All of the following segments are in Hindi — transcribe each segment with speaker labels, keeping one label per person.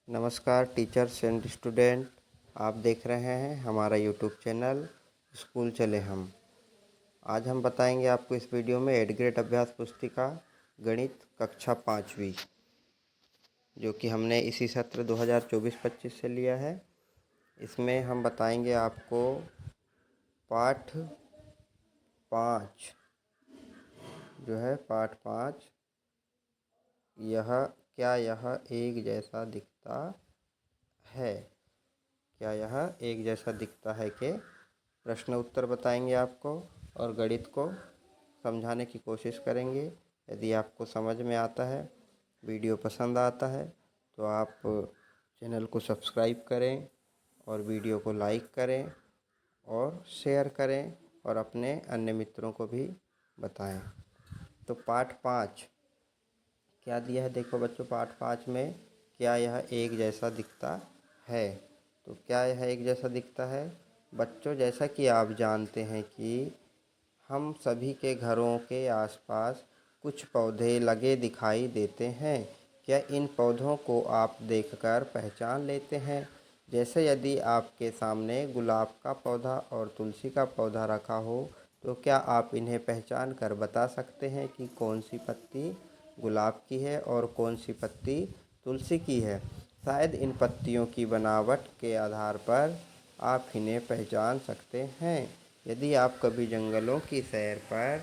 Speaker 1: नमस्कार टीचर्स एंड स्टूडेंट, आप देख रहे हैं हमारा यूट्यूब चैनल स्कूल चले हम। आज हम बताएंगे आपको इस वीडियो में 8th ग्रेड अभ्यास पुस्तिका गणित कक्षा 5वीं, जो कि हमने इसी सत्र 2024-25 से लिया है। इसमें हम बताएंगे आपको पाठ 5 जो है पाठ 5, क्या यह एक जैसा दिखता है। क्या यह एक जैसा दिखता है के प्रश्न उत्तर बताएंगे आपको और गणित को समझाने की कोशिश करेंगे। यदि आपको समझ में आता है, वीडियो पसंद आता है, तो आप चैनल को सब्सक्राइब करें और वीडियो को लाइक करें और शेयर करें और अपने अन्य मित्रों को भी बताएं। तो पाठ 5 क्या दिया है, देखो बच्चों। पाठ 5 में क्या यह एक जैसा दिखता है। तो क्या यह एक जैसा दिखता है बच्चों, जैसा कि आप जानते हैं कि हम सभी के घरों के आसपास कुछ पौधे लगे दिखाई देते हैं। क्या इन पौधों को आप देखकर पहचान लेते हैं? जैसे यदि आपके सामने गुलाब का पौधा और तुलसी का पौधा रखा हो, तो क्या आप इन्हें पहचान कर बता सकते हैं कि कौन सी पत्ती गुलाब की है और कौन सी पत्ती तुलसी की है? शायद इन पत्तियों की बनावट के आधार पर आप इन्हें पहचान सकते हैं। यदि आप कभी जंगलों की सैर पर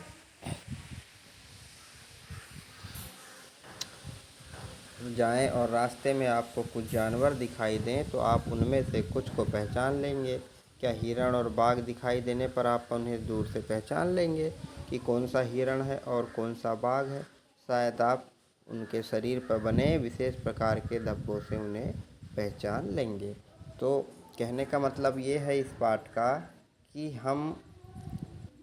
Speaker 1: जाएं और रास्ते में आपको कुछ जानवर दिखाई दें, तो आप उनमें से कुछ को पहचान लेंगे। क्या हिरण और बाघ दिखाई देने पर आप उन्हें दूर से पहचान लेंगे कि कौन सा हिरण है और कौन सा बाघ है? शायद आप उनके शरीर पर बने विशेष प्रकार के धब्बों से उन्हें पहचान लेंगे। तो कहने का मतलब ये है इस पाठ का कि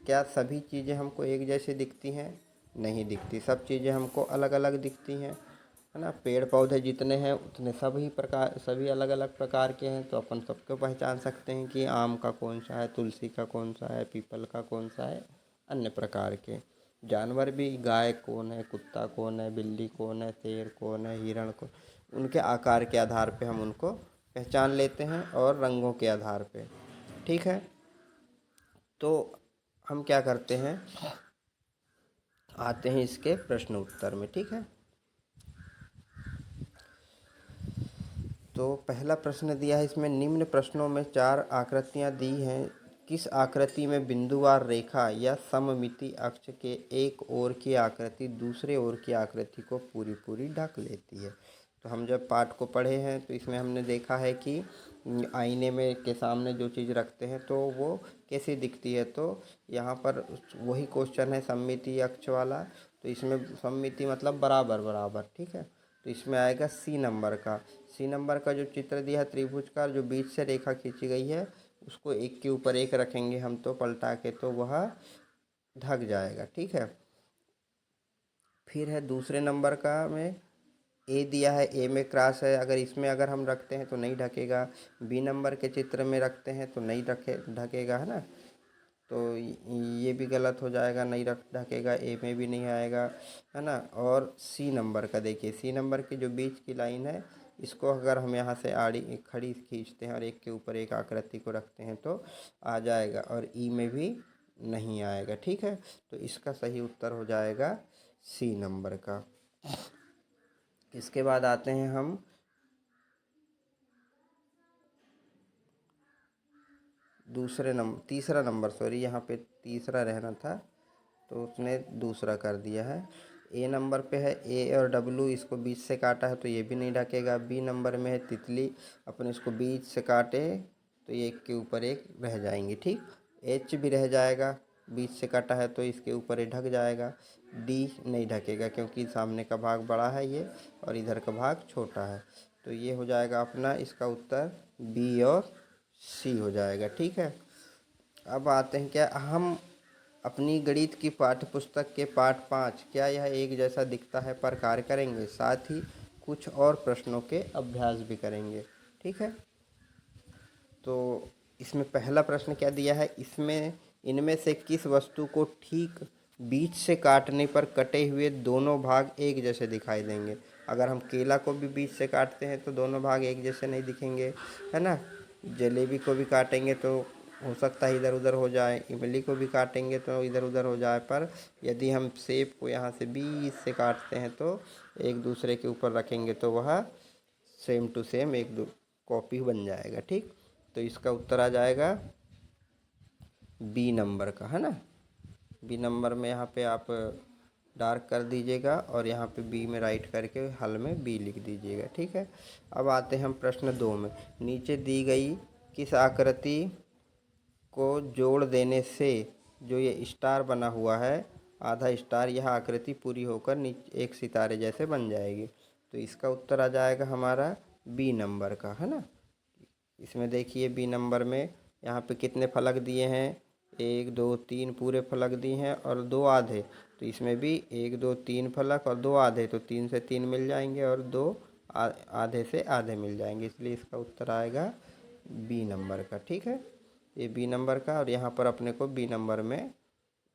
Speaker 1: क्या सभी चीज़ें हमको एक जैसे दिखती हैं? नहीं दिखती। सब चीज़ें हमको अलग अलग दिखती हैं, है ना। पेड़ पौधे जितने हैं उतने सभी अलग अलग प्रकार के हैं। तो अपन सबको पहचान सकते हैं कि आम का कौन सा है, तुलसी का कौन सा है, पीपल का कौन सा है, अन्य प्रकार के जानवर भी। गाय कौन है, कुत्ता कौन है, बिल्ली कौन है, शेर कौन है, हिरण कौन, उनके आकार के आधार पे हम उनको पहचान लेते हैं और रंगों के आधार पे। ठीक है, तो हम क्या करते हैं, आते हैं इसके प्रश्न उत्तर में। ठीक है, तो पहला प्रश्न दिया है इसमें, निम्न प्रश्नों में 4 आकृतियां दी हैं। किस आकृति में बिंदुवार रेखा या सममिति अक्ष के एक ओर की आकृति दूसरे ओर की आकृति को पूरी पूरी ढक लेती है? तो हम जब पाठ को पढ़े हैं तो इसमें हमने देखा है कि आईने में के सामने जो चीज़ रखते हैं तो वो कैसी दिखती है। तो यहाँ पर वही क्वेश्चन है सममिति अक्ष वाला। तो इसमें सममिति मतलब बराबर बराबर। ठीक है, तो इसमें आएगा सी नंबर का जो चित्र दिया है त्रिभुज का, जो बीच से रेखा खींची गई है, उसको एक के ऊपर एक रखेंगे हम तो पलटा के, तो वह ढक जाएगा। ठीक है, फिर है दूसरे नंबर का में ए दिया है, ए में क्रॉस है, अगर हम रखते हैं तो नहीं ढकेगा। बी नंबर के चित्र में रखते हैं तो नहीं ढकेगा, है ना। तो ये भी गलत हो जाएगा, नहीं ढकेगा। ए में भी नहीं आएगा, है ना। और सी नंबर का देखिए, सी नंबर की जो बीच की लाइन है, इसको अगर हम यहाँ से आड़ी खड़ी खींचते हैं और एक के ऊपर एक आकृति को रखते हैं तो आ जाएगा। और ई में भी नहीं आएगा। ठीक है, तो इसका सही उत्तर हो जाएगा सी नंबर का। इसके बाद आते हैं हम तीसरा नंबर, सॉरी यहाँ पे तीसरा रहना था तो उसने दूसरा कर दिया है। ए नंबर पे है ए और डब्लू, इसको बीच से काटा है तो ये भी नहीं ढकेगा। बी नंबर में है तितली, अपन इसको बीच से काटे तो ये एक के ऊपर एक रह जाएंगे। ठीक, एच भी रह जाएगा, बीच से काटा है तो इसके ऊपर ये ढक जाएगा। डी नहीं ढकेगा क्योंकि सामने का भाग बड़ा है ये और इधर का भाग छोटा है। तो ये हो जाएगा अपना इसका उत्तर बी और सी हो जाएगा। ठीक है, अब आते हैं क्या हम अपनी गणित की पाठ्य पुस्तक के पाठ 5 क्या यह एक जैसा दिखता है पर कार्य करेंगे। साथ ही कुछ और प्रश्नों के अभ्यास भी करेंगे। ठीक है, तो इसमें पहला प्रश्न क्या दिया है, इनमें से किस वस्तु को ठीक बीच से काटने पर कटे हुए दोनों भाग एक जैसे दिखाई देंगे। अगर हम केला को भी बीच से काटते हैं तो दोनों भाग एक जैसे नहीं दिखेंगे, है ना। जलेबी को भी काटेंगे तो हो सकता है इधर उधर हो जाए, इमली को भी काटेंगे तो इधर उधर हो जाए, पर यदि हम सेब को यहाँ से बीच से काटते हैं तो एक दूसरे के ऊपर रखेंगे तो वह सेम टू सेम एक दो कॉपी बन जाएगा। ठीक, तो इसका उत्तर आ जाएगा बी नंबर का, है ना। बी नंबर में यहाँ पे आप डार्क कर दीजिएगा और यहाँ पे बी में राइट करके हल में बी लिख दीजिएगा। ठीक है, अब आते हैं हम प्रश्न 2 में। नीचे दी गई किस आकृति को जोड़ देने से जो ये स्टार बना हुआ है, आधा स्टार, यह आकृति पूरी होकर नीचे एक सितारे जैसे बन जाएगी। तो इसका उत्तर आ जाएगा हमारा बी नंबर का, है ना। इसमें देखिए बी नंबर में यहाँ पे कितने फलक दिए हैं, 1 2 3 पूरे फलक दिए हैं और 2 आधे। तो इसमें भी 1 2 3 फलक और 2 आधे, तो 3 से 3 मिल जाएंगे और 2 आधे से आधे मिल जाएंगे, इसलिए इसका उत्तर आएगा बी नंबर का। ठीक है, ये बी नंबर का, और यहाँ पर अपने को बी नंबर में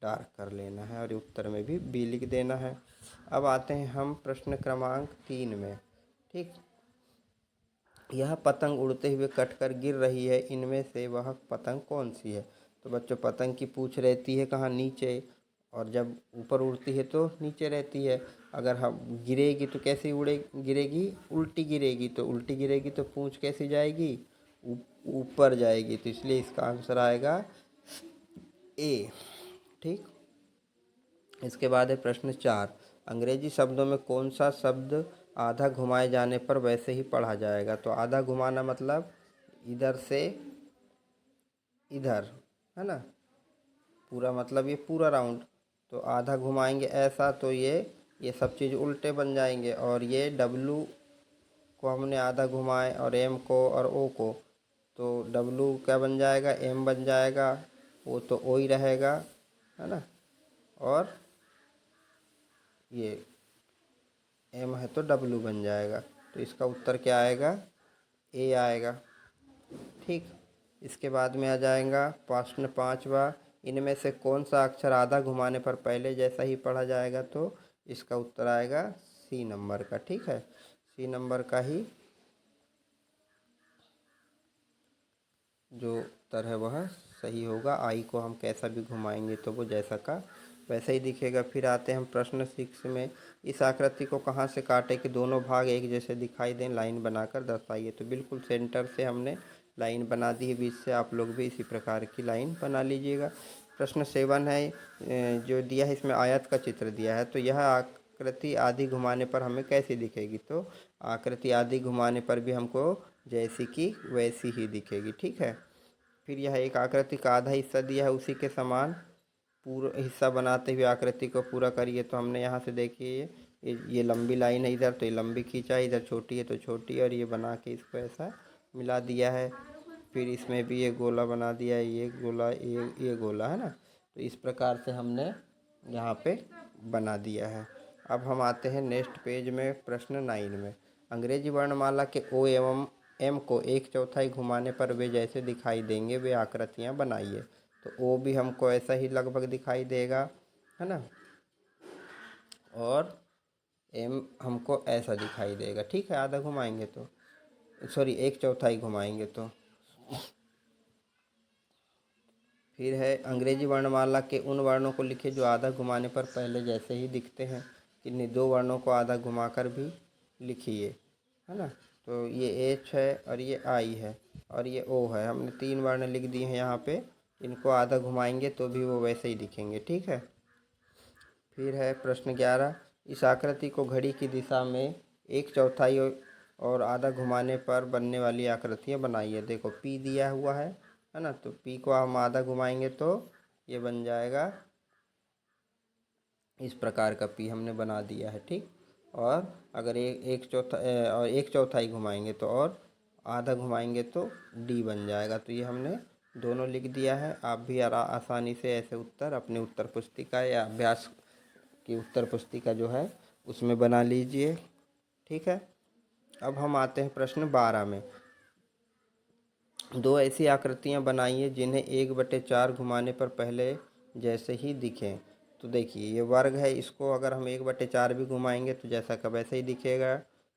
Speaker 1: डार्क कर लेना है और उत्तर में भी बी लिख देना है। अब आते हैं हम प्रश्न क्रमांक 3 में। ठीक, यह पतंग उड़ते हुए कटकर गिर रही है, इनमें से वह पतंग कौन सी है। तो बच्चों, पतंग की पूंछ रहती है कहाँ, नीचे, और जब ऊपर उड़ती है तो नीचे रहती है। अगर हम गिरेगी तो कैसे उड़े गिरेगी, उल्टी गिरेगी, तो उल्टी गिरेगी तो पूंछ कैसी जाएगी, ऊपर जाएगी। तो इसलिए इसका आंसर आएगा ए। ठीक, इसके बाद है प्रश्न 4। अंग्रेजी शब्दों में कौन सा शब्द आधा घुमाए जाने पर वैसे ही पढ़ा जाएगा। तो आधा घुमाना मतलब इधर से इधर, है ना, पूरा मतलब ये पूरा राउंड। तो आधा घुमाएंगे ऐसा तो ये सब चीज़ उल्टे बन जाएंगे, और ये डब्लू को हमने आधा घुमाए और एम को और ओ को, तो डब्लू क्या बन जाएगा, एम बन जाएगा, वो तो ओ ही रहेगा, है ना, और ये एम है तो डब्लू बन जाएगा। तो इसका उत्तर क्या आएगा, ए आएगा। ठीक, इसके बाद में आ जाएगा प्रश्न 5वां। इनमें से कौन सा अक्षर आधा घुमाने पर पहले जैसा ही पढ़ा जाएगा। तो इसका उत्तर आएगा सी नंबर का। ठीक है, सी नंबर का ही जो उत्तर है वह सही होगा। आई को हम कैसा भी घुमाएंगे तो वो जैसा का वैसा ही दिखेगा। फिर आते हैं हम प्रश्न 6 में। इस आकृति को कहाँ से काटे कि दोनों भाग एक जैसे दिखाई दें, लाइन बनाकर दर्शाइए। तो बिल्कुल सेंटर से हमने लाइन बना दी है, बीच से आप लोग भी इसी प्रकार की लाइन बना लीजिएगा। प्रश्न 7 है, जो दिया है इसमें आयत का चित्र दिया है। तो यह आकृति आधी घुमाने पर हमें कैसी दिखेगी। तो आकृति आधी घुमाने पर भी हमको जैसी कि वैसी ही दिखेगी। ठीक है, फिर यह एक आकृति का आधा हिस्सा दिया है, उसी के समान पूरा हिस्सा बनाते हुए आकृति को पूरा करिए। तो हमने यहाँ से देखिए ये लंबी लाइन है इधर, तो ये लंबी खींचा है, इधर छोटी है तो छोटी, और ये बना के इसको ऐसा मिला दिया है। फिर इसमें भी ये गोला बना दिया है, ये गोला, ये गोला, है ना। तो इस प्रकार से हमने यहाँ पे बना दिया है। अब हम आते हैं नेक्स्ट पेज में प्रश्न 9 में। अंग्रेजी वर्णमाला के ओ एवं एम को 1/4 घुमाने पर वे जैसे दिखाई देंगे वे आकृतियाँ बनाइए। तो ओ भी हमको ऐसा ही लगभग दिखाई देगा, है ना, और एम हमको ऐसा दिखाई देगा। ठीक है, आधा घुमाएंगे तो, सॉरी 1/4 घुमाएंगे तो। फिर है अंग्रेजी वर्णमाला के उन वर्णों को लिखे जो आधा घुमाने पर पहले जैसे ही दिखते हैं। किन्हीं 2 वर्णों को आधा घुमाकर भी लिखिए, है ना। तो ये एच है और ये आई है और ये ओ है। हमने 3 वर्ण लिख दिए हैं यहाँ पे, इनको आधा घुमाएंगे तो भी वो वैसे ही दिखेंगे। ठीक है, फिर है प्रश्न 11। इस आकृति को घड़ी की दिशा में 1/4 और आधा घुमाने पर बनने वाली आकृतियाँ बनाइए। देखो पी दिया हुआ है ना, तो पी को हम आधा घुमाएंगे तो ये बन जाएगा, इस प्रकार का पी हमने बना दिया है। ठीक, और अगर और 1/4 घुमाएंगे तो, और आधा घुमाएंगे तो डी बन जाएगा। तो ये हमने दोनों लिख दिया है। आप भी आसानी से ऐसे उत्तर अपने उत्तर पुस्तिका या अभ्यास की उत्तर पुस्तिका जो है उसमें बना लीजिए। ठीक है, अब हम आते हैं प्रश्न 12 में। 2 ऐसी आकृतियाँ बनाइए जिन्हें 1/4 घुमाने पर पहले जैसे ही दिखें। तो देखिए ये वर्ग है, इसको अगर हम 1/4 भी घुमाएंगे तो जैसा का वैसे ही दिखेगा,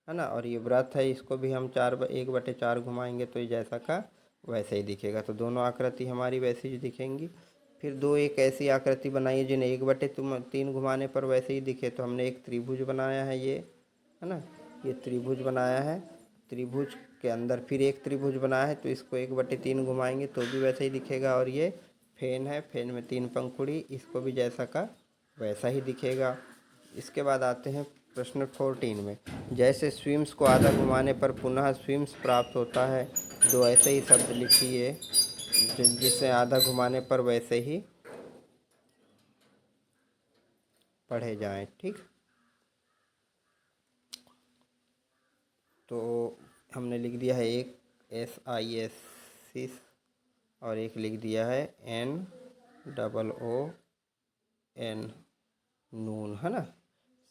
Speaker 1: है ना। और ये वृत्त है, इसको भी हम 1/4 घुमाएंगे तो ये जैसा का वैसे ही दिखेगा। तो दोनों आकृति हमारी वैसी ही दिखेंगी। फिर दो एक ऐसी आकृति बनाइए जिन्हें 1/3 घुमाने पर वैसे ही दिखे। तो हमने एक त्रिभुज बनाया है, ये है ना, ये त्रिभुज बनाया है। त्रिभुज के अंदर फिर एक त्रिभुज बनाया है, तो इसको 1/3 घुमाएंगे तो भी वैसे ही दिखेगा। और ये फेन है, फेन में 3 पंखुड़ी, इसको भी जैसा का वैसा ही दिखेगा। इसके बाद आते हैं प्रश्न 14 में। जैसे स्विम्स को आधा घुमाने पर पुनः स्विम्स प्राप्त होता है, दो ऐसे ही शब्द लिखिए जिसे आधा घुमाने पर वैसे ही पढ़े जाएं। ठीक, तो हमने लिख दिया है एक SIS और एक लिख दिया है NOON, नून, है ना,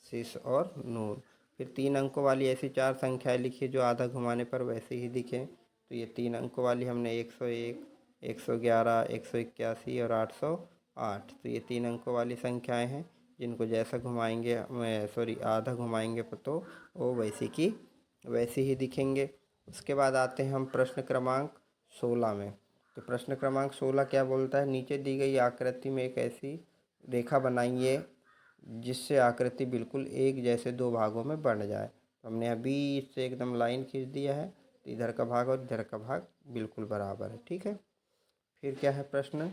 Speaker 1: सिस और नून। फिर 3 अंकों वाली ऐसी 4 संख्याएं लिखिए जो आधा घुमाने पर वैसे ही दिखें। तो ये 3 अंकों वाली हमने 101, 111, 181 और 808। तो ये 3 अंकों वाली संख्याएं हैं जिनको जैसा घुमाएंगे, आधा घुमाएंगे तो वो वैसी की वैसी ही दिखेंगे। उसके बाद आते हैं हम प्रश्न क्रमांक 16 में। तो प्रश्न क्रमांक 16 क्या बोलता है, नीचे दी गई आकृति में एक ऐसी रेखा बनाइए जिससे आकृति बिल्कुल एक जैसे दो भागों में बंट जाए। तो हमने यहाँ बीच से एकदम लाइन खींच दिया है, तो इधर का भाग और इधर का भाग बिल्कुल बराबर है। ठीक है, फिर क्या है प्रश्न,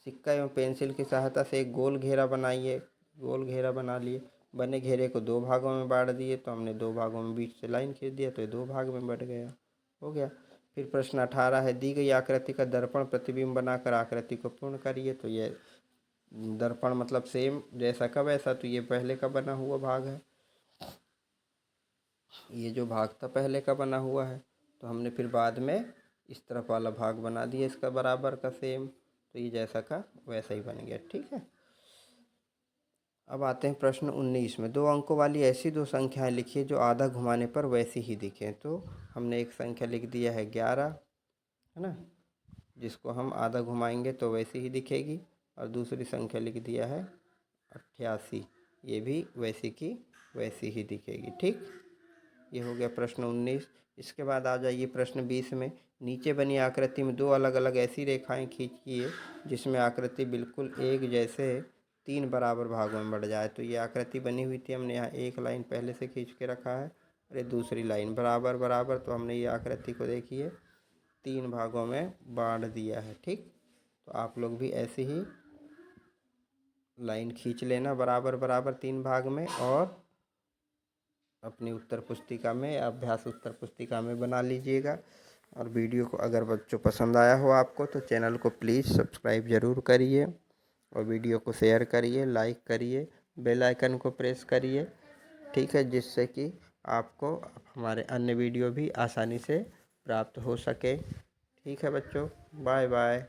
Speaker 1: सिक्का एवं पेंसिल की सहायता से एक गोल घेरा बनाइए। गोल घेरा बना लिए, बने घेरे को 2 भागों में बांट दिए। तो हमने 2 भागों में बीच से लाइन खींच दिया, तो ये 2 भाग में बट गया, हो गया। फिर प्रश्न 18 है, दी गई आकृति का दर्पण प्रतिबिंब बनाकर आकृति को पूर्ण करिए। तो ये दर्पण मतलब सेम जैसा का वैसा, तो ये पहले का बना हुआ भाग है, ये जो भाग था पहले का बना हुआ है। तो हमने फिर बाद में इस तरफ वाला भाग बना दिया इसका बराबर का सेम, तो ये जैसा का वैसा ही बन गया। ठीक है, अब आते हैं प्रश्न 19 में। 2 अंकों वाली ऐसी 2 संख्याएं लिखिए जो आधा घुमाने पर वैसी ही दिखें। तो हमने एक संख्या लिख दिया है 11, है ना, जिसको हम आधा घुमाएंगे तो वैसी ही दिखेगी। और दूसरी संख्या लिख दिया है 88, ये भी वैसी की वैसी ही दिखेगी। ठीक, ये हो गया प्रश्न 19। इसके बाद आ जाइए प्रश्न 20 में। नीचे बनी आकृति में 2 अलग अलग ऐसी रेखाएं खींचिए जिसमें आकृति बिल्कुल एक जैसे 3 बराबर भागों में बढ़ जाए। तो ये आकृति बनी हुई थी, हमने यहाँ एक लाइन पहले से खींच के रखा है और ये दूसरी लाइन बराबर बराबर। तो हमने ये आकृति को देखिए 3 भागों में बांट दिया है। ठीक, तो आप लोग भी ऐसे ही लाइन खींच लेना बराबर बराबर 3 भाग में, और अपनी उत्तर पुस्तिका में, अभ्यास उत्तर पुस्तिका में बना लीजिएगा। और वीडियो को अगर बच्चों पसंद आया हो आपको तो चैनल को प्लीज़ सब्सक्राइब ज़रूर करिए और वीडियो को शेयर करिए, लाइक करिए, बेल आइकन को प्रेस करिए। ठीक है, जिससे कि आपको हमारे अन्य वीडियो भी आसानी से प्राप्त हो सके। ठीक है बच्चों, बाय बाय।